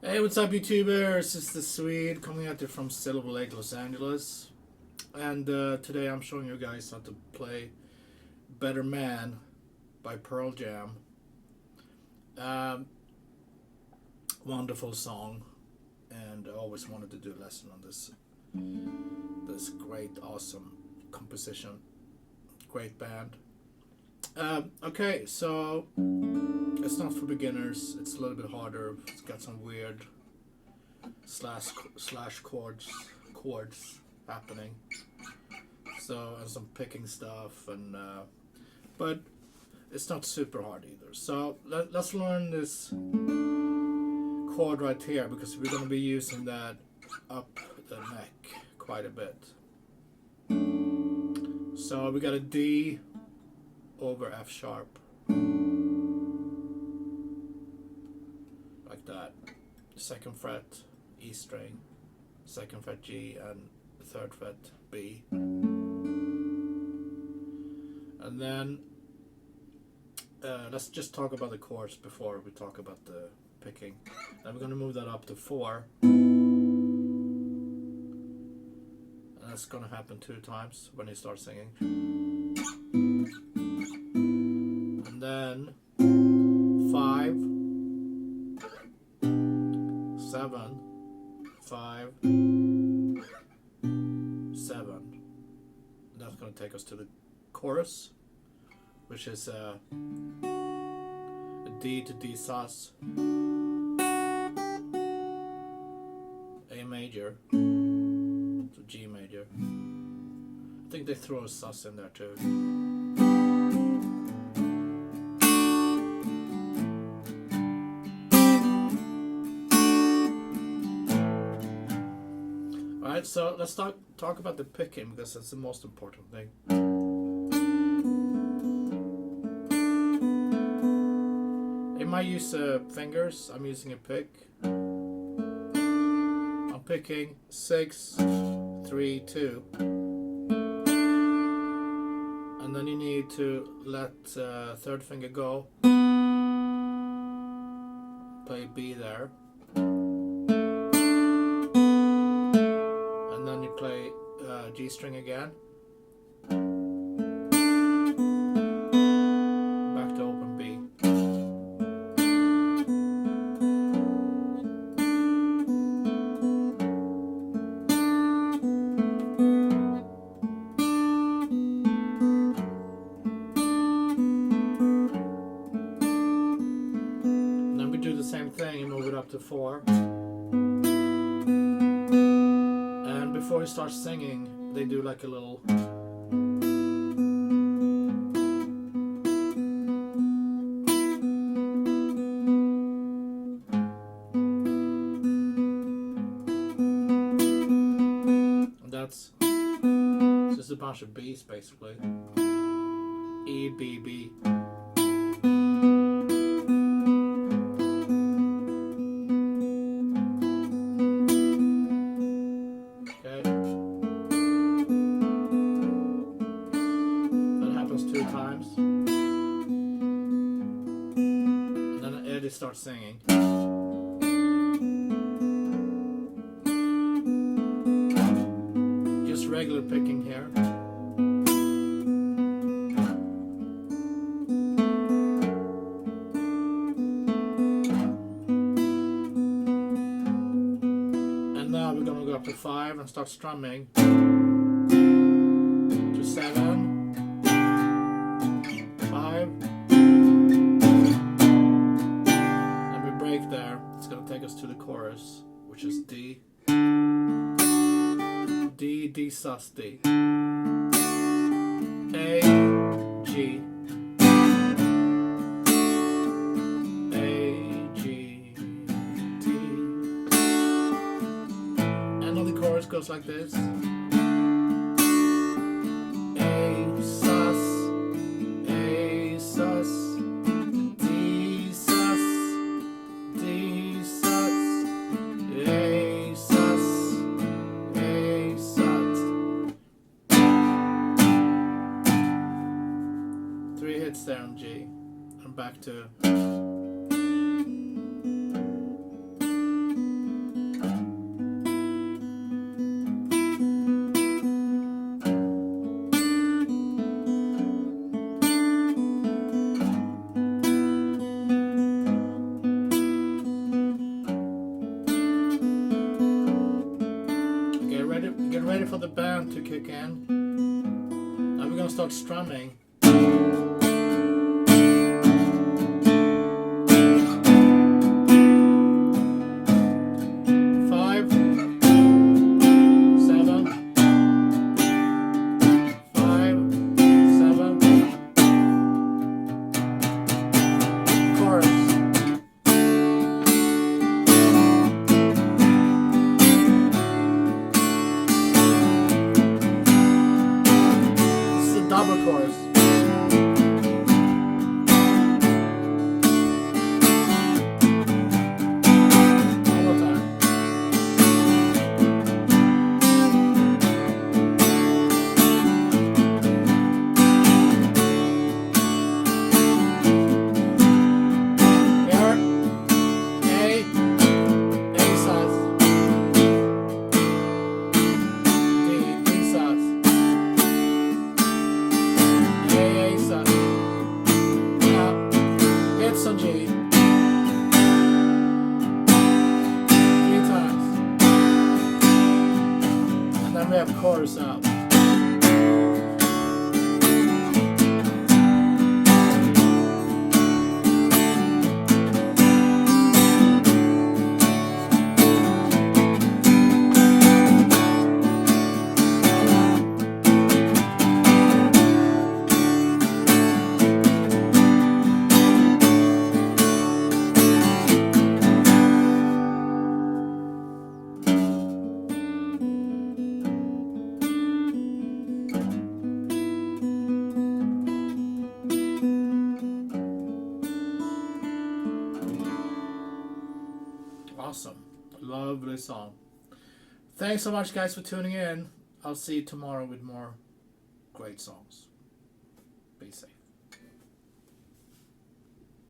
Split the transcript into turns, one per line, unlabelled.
Hey, what's up, YouTubers? It's the Swede coming at you from Silver Lake, Los Angeles. And today I'm showing you guys how to play Better Man by Pearl Jam. Wonderful song, and I always wanted to do a lesson on this great, awesome composition. Great band. Okay, so it's not for beginners. It's a little bit harder. It's got some weird slash chords happening. So, and some picking stuff, and but it's not super hard either. So let's learn this chord right here, because we're going to be using that up the neck quite a bit. So we got a D over F sharp, like that. Second fret E string, second fret G, and third fret B. And then let's just talk about the chords before we talk about the picking. Then we're going to move that up to 4. And that's going to happen 2 times when you start singing. And then 5, 7, 5, 7. That's going to take us to the chorus, which is a D to D sus, A major to G major. I think they throw a sus in there too. Alright, so let's talk about the picking, because that's the most important thing. You might use fingers. I'm using a pick. I'm picking 6, 3, 2. And then you need to let third finger go. Play B there. And then you play G string again. Back to open B. Same thing, you move it up to 4. And before you start singing, they do like a little and that's just a bunch of B's basically. E, B, B. Start singing. Just regular picking here. And now we're gonna go up to 5 and start strumming. To 7. 5. There, it's going to take us to the chorus, which is D, D, D sus, D, A, G, A, G, D, and then the chorus goes like this. A sus, A sus, there on G, and back to band to kick in. Now we're gonna start strumming. Chorus out. Awesome. Lovely song. Thanks so much, guys, for tuning in. I'll see you tomorrow with more great songs. Be safe.